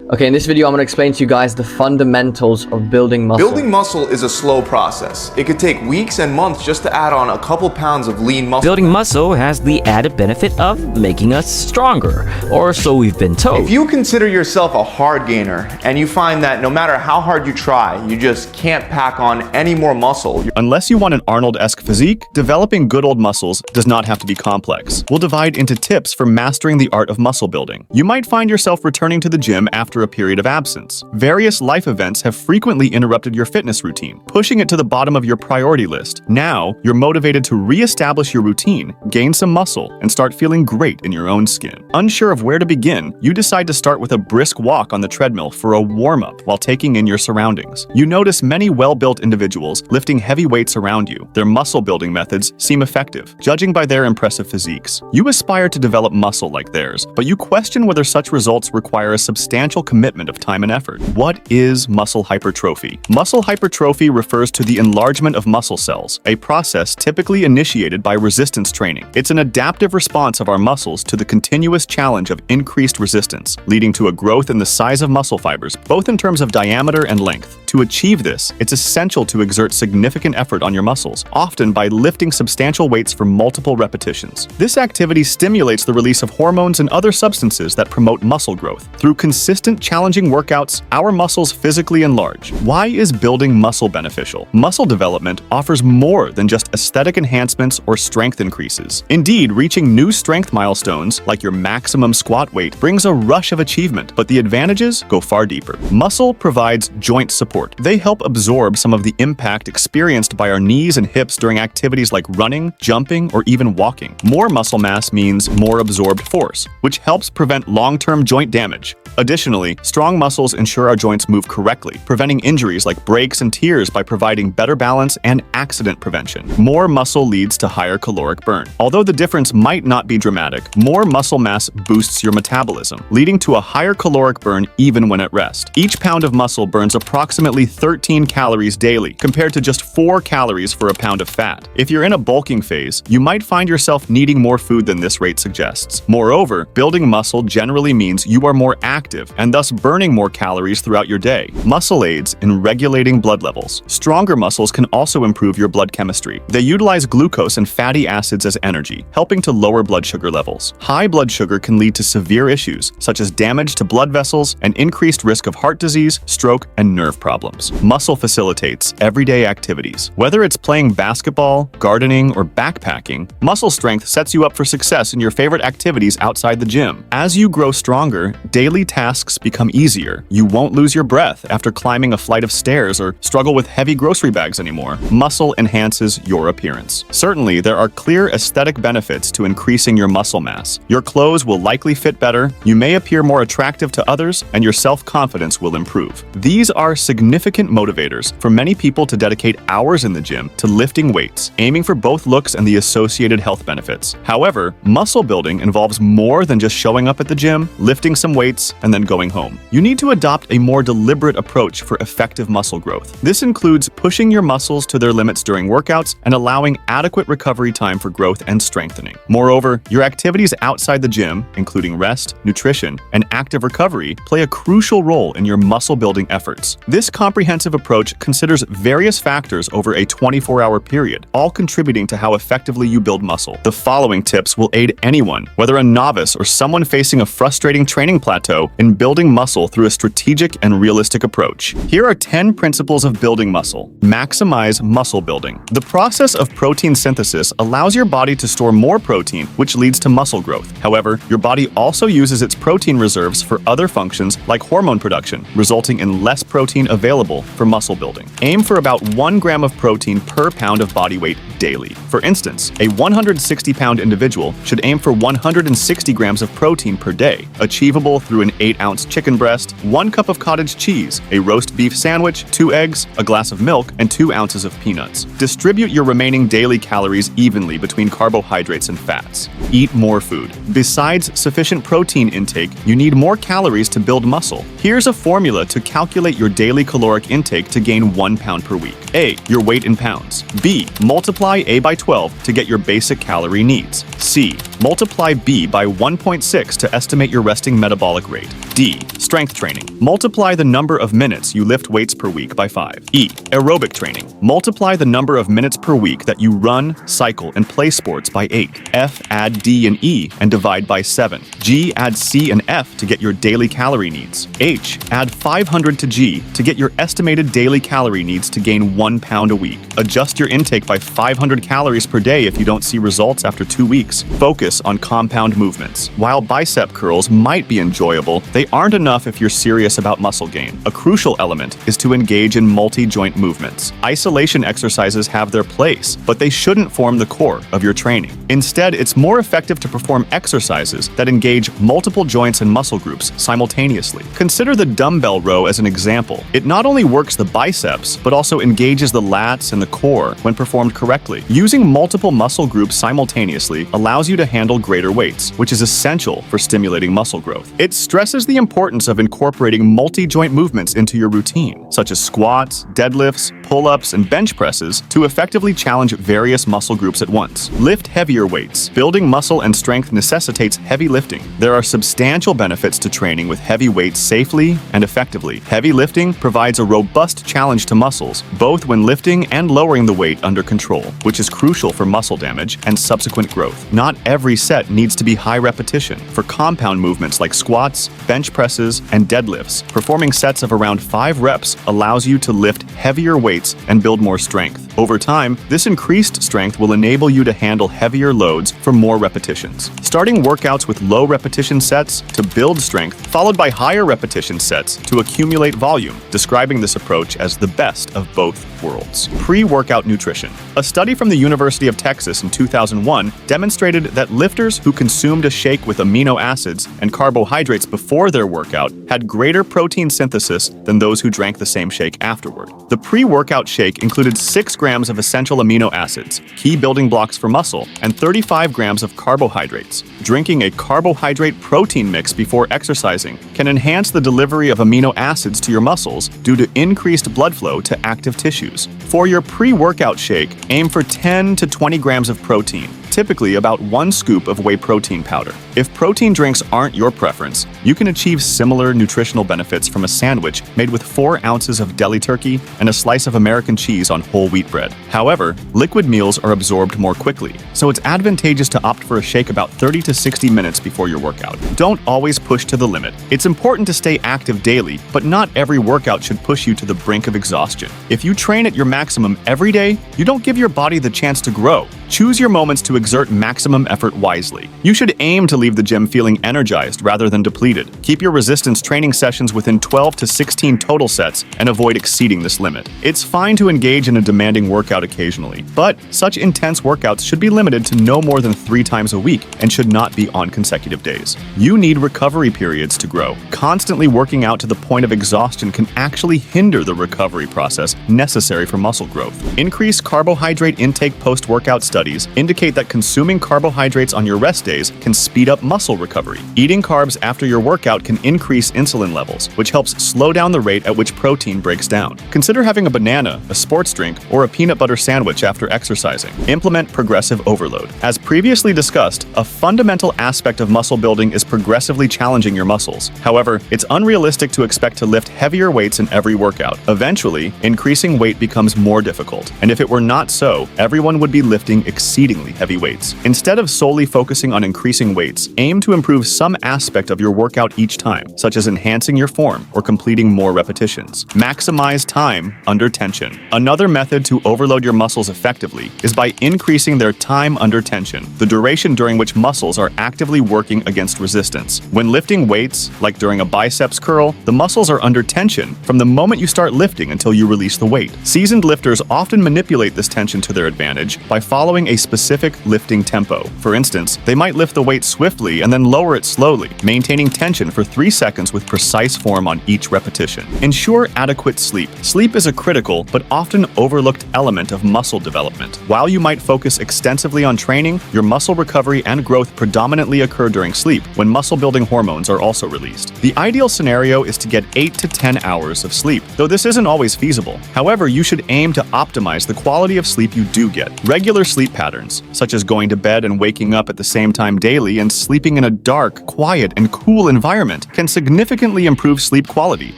Okay, in this video, I'm going to explain to you guys the fundamentals of building muscle. Building muscle is a slow process. It could take weeks and months just to add on a couple pounds of lean muscle. Building muscle has the added benefit of making us stronger, or so we've been told. If you consider yourself a hard gainer and you find that no matter how hard you try, you just can't pack on any more muscle. Unless you want an Arnold-esque physique, developing good old muscles does not have to be complex. We'll divide into tips for mastering the art of muscle building. You might find yourself returning to the gym after a period of absence. Various life events have frequently interrupted your fitness routine, pushing it to the bottom of your priority list. Now, you're motivated to re-establish your routine, gain some muscle, and start feeling great in your own skin. Unsure of where to begin, you decide to start with a brisk walk on the treadmill for a warm-up while taking in your surroundings. You notice many well-built individuals lifting heavy weights around you. Their muscle-building methods seem effective, judging by their impressive physiques. You aspire to develop muscle like theirs, but you question whether such results require a substantial commitment of time and effort. What is muscle hypertrophy? Muscle hypertrophy refers to the enlargement of muscle cells, a process typically initiated by resistance training. It's an adaptive response of our muscles to the continuous challenge of increased resistance, leading to a growth in the size of muscle fibers, both in terms of diameter and length. To achieve this, it's essential to exert significant effort on your muscles, often by lifting substantial weights for multiple repetitions. This activity stimulates the release of hormones and other substances that promote muscle growth. Through consistent, challenging workouts, our muscles physically enlarge. Why is building muscle beneficial? Muscle development offers more than just aesthetic enhancements or strength increases. Indeed, reaching new strength milestones, like your maximum squat weight, brings a rush of achievement, but the advantages go far deeper. Muscle provides joint support. They help absorb some of the impact experienced by our knees and hips during activities like running, jumping, or even walking. More muscle mass means more absorbed force, which helps prevent long-term joint damage. Additionally, strong muscles ensure our joints move correctly, preventing injuries like breaks and tears by providing better balance and accident prevention. More muscle leads to higher caloric burn. Although the difference might not be dramatic, more muscle mass boosts your metabolism, leading to a higher caloric burn even when at rest. Each pound of muscle burns approximately 13 calories daily, compared to just 4 calories for a pound of fat. If you're in a bulking phase, you might find yourself needing more food than this rate suggests. Moreover, building muscle generally means you are more active and thus burning more calories throughout your day. Muscle aids in regulating blood levels. Stronger muscles can also improve your blood chemistry. They utilize glucose and fatty acids as energy, helping to lower blood sugar levels. High blood sugar can lead to severe issues, such as damage to blood vessels and increased risk of heart disease, stroke, and nerve problems. Muscle facilitates everyday activities. Whether it's playing basketball, gardening, or backpacking, muscle strength sets you up for success in your favorite activities outside the gym. As you grow stronger, daily tasks become easier. You won't lose your breath after climbing a flight of stairs or struggle with heavy grocery bags anymore. Muscle enhances your appearance. Certainly, there are clear aesthetic benefits to increasing your muscle mass. Your clothes will likely fit better, you may appear more attractive to others, and your self-confidence will improve. These are significant motivators for many people to dedicate hours in the gym to lifting weights, aiming for both looks and the associated health benefits. However, muscle building involves more than just showing up at the gym, lifting some weights, and then going home. You need to adopt a more deliberate approach for effective muscle growth. This includes pushing your muscles to their limits during workouts and allowing adequate recovery time for growth and strengthening. Moreover, your activities outside the gym, including rest, nutrition, and active recovery, play a crucial role in your muscle building efforts. This comprehensive approach considers various factors over a 24-hour period, all contributing to how effectively you build muscle. The following tips will aid anyone, whether a novice or someone facing a frustrating training plateau, in building muscle through a strategic and realistic approach. Here are 10 principles of building muscle. Maximize muscle building. The process of protein synthesis allows your body to store more protein, which leads to muscle growth. However, your body also uses its protein reserves for other functions like hormone production, resulting in less protein available for muscle building. Aim for about 1 gram of protein per pound of body weight daily. For instance, a 160-pound individual should aim for 160 grams of protein per day, achievable through an 8-ounce chicken breast, 1 cup of cottage cheese, a roast beef sandwich, 2 eggs, a glass of milk, and 2 ounces of peanuts. Distribute your remaining daily calories evenly between carbohydrates and fats. Eat more food. Besides sufficient protein intake, you need more calories to build muscle. Here's a formula to calculate your daily caloric intake to gain 1 pound per week. A. Your weight in pounds. B. Multiply A by 12 to get your basic calorie needs. C. Multiply B by 1.6 to estimate your resting metabolic rate. weight. D. Strength training. Multiply the number of minutes you lift weights per week by 5. E. Aerobic training. Multiply the number of minutes per week that you run, cycle, and play sports by 8. F. Add D and E and divide by 7. G. Add C and F to get your daily calorie needs. H. Add 500 to G to get your estimated daily calorie needs to gain 1 pound a week. Adjust your intake by 500 calories per day if you don't see results after 2 weeks. Focus on compound movements. While bicep curls might be enjoyable, they aren't enough if you're serious about muscle gain. A crucial element is to engage in multi-joint movements. Isolation exercises have their place, but they shouldn't form the core of your training. Instead, it's more effective to perform exercises that engage multiple joints and muscle groups simultaneously. Consider the dumbbell row as an example. It not only works the biceps, but also engages the lats and the core when performed correctly. Using multiple muscle groups simultaneously allows you to handle greater weights, which is essential for stimulating muscle growth. It stresses the importance of incorporating multi-joint movements into your routine, such as squats, deadlifts, pull-ups, and bench presses to effectively challenge various muscle groups at once. Lift heavier weights. Building muscle and strength necessitates heavy lifting. There are substantial benefits to training with heavy weights safely and effectively. Heavy lifting provides a robust challenge to muscles, both when lifting and lowering the weight under control, which is crucial for muscle damage and subsequent growth. Not every set needs to be high repetition. For compound movements like squats, bench presses, and deadlifts, performing sets of around 5 reps allows you to lift heavier weights and build more strength. Over time, this increased strength will enable you to handle heavier loads for more repetitions. Starting workouts with low repetition sets to build strength, followed by higher repetition sets to accumulate volume, describing this approach as the best of both worlds. Pre-workout nutrition. A study from the University of Texas in 2001 demonstrated that lifters who consumed a shake with amino acids and carbohydrates before their workout had greater protein synthesis than those who drank the same shake afterward. The pre-workout shake included 6 grams of essential amino acids, key building blocks for muscle, and 35 grams of carbohydrates. Drinking a carbohydrate protein mix before exercising can enhance the delivery of amino acids to your muscles due to increased blood flow to active tissues. For your pre-workout shake, aim for 10 to 20 grams of protein, typically about 1 scoop of whey protein powder. If protein drinks aren't your preference, you can achieve similar nutritional benefits from a sandwich made with 4 ounces of deli turkey and a slice of American cheese on whole wheat bread. However, liquid meals are absorbed more quickly, so it's advantageous to opt for a shake about 30 to 60 minutes before your workout. Don't always push to the limit. It's important to stay active daily, but not every workout should push you to the brink of exhaustion. If you train at your maximum every day, you don't give your body the chance to grow. Choose your moments to exert maximum effort wisely. You should aim to leave the gym feeling energized rather than depleted. Keep your resistance training sessions within 12 to 16 total sets and avoid exceeding this limit. It's fine to engage in a demanding workout occasionally, but such intense workouts should be limited to no more than 3 times a week and should not be on consecutive days. You need recovery periods to grow. Constantly working out to the point of exhaustion can actually hinder the recovery process necessary for muscle growth. Increased carbohydrate intake post-workout studies indicate that consuming carbohydrates on your rest days can speed up muscle recovery. Eating carbs after your workout can increase insulin levels, which helps slow down the rate at which protein breaks down. Consider having a banana, a sports drink, or a peanut butter sandwich after exercising. Implement progressive overload. As previously discussed, a fundamental aspect of muscle building is progressively challenging your muscles. However, it's unrealistic to expect to lift heavier weights in every workout. Eventually, increasing weight becomes more difficult, and if it were not so, everyone would be lifting exceedingly heavy weights. Instead of solely focusing on increasing weights, aim to improve some aspect of your workout each time, such as enhancing your form or completing more repetitions. Maximize time under tension. Another method to overload your muscles effectively is by increasing their time under tension, the duration during which muscles are actively working against resistance. When lifting weights, like during a biceps curl, the muscles are under tension from the moment you start lifting until you release the weight. Seasoned lifters often manipulate this tension to their advantage by following a specific lifting tempo. For instance, they might lift the weight swiftly and then lower it slowly, maintaining tension for 3 seconds with precise form on each repetition. Ensure adequate sleep. Sleep is a critical but often overlooked element of muscle development. While you might focus extensively on training, your muscle recovery and growth predominantly occur during sleep, when muscle-building hormones are also released. The ideal scenario is to get 8 to 10 hours of sleep, though this isn't always feasible. However, you should aim to optimize the quality of sleep you do get. Regular sleep sleep patterns, such as going to bed and waking up at the same time daily and sleeping in a dark, quiet, and cool environment, can significantly improve sleep quality,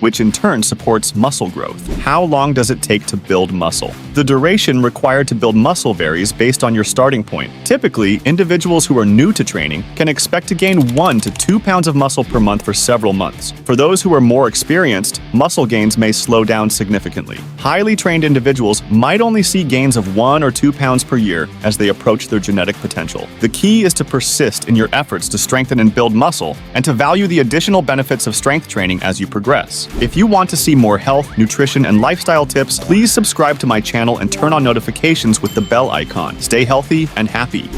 which in turn supports muscle growth. How long does it take to build muscle? The duration required to build muscle varies based on your starting point. Typically, individuals who are new to training can expect to gain 1 to 2 pounds of muscle per month for several months. For those who are more experienced, muscle gains may slow down significantly. Highly trained individuals might only see gains of 1 or 2 pounds per year as they approach their genetic potential. The key is to persist in your efforts to strengthen and build muscle, and to value the additional benefits of strength training as you progress. If you want to see more health, nutrition, and lifestyle tips, please subscribe to my channel and turn on notifications with the bell icon. Stay healthy and happy.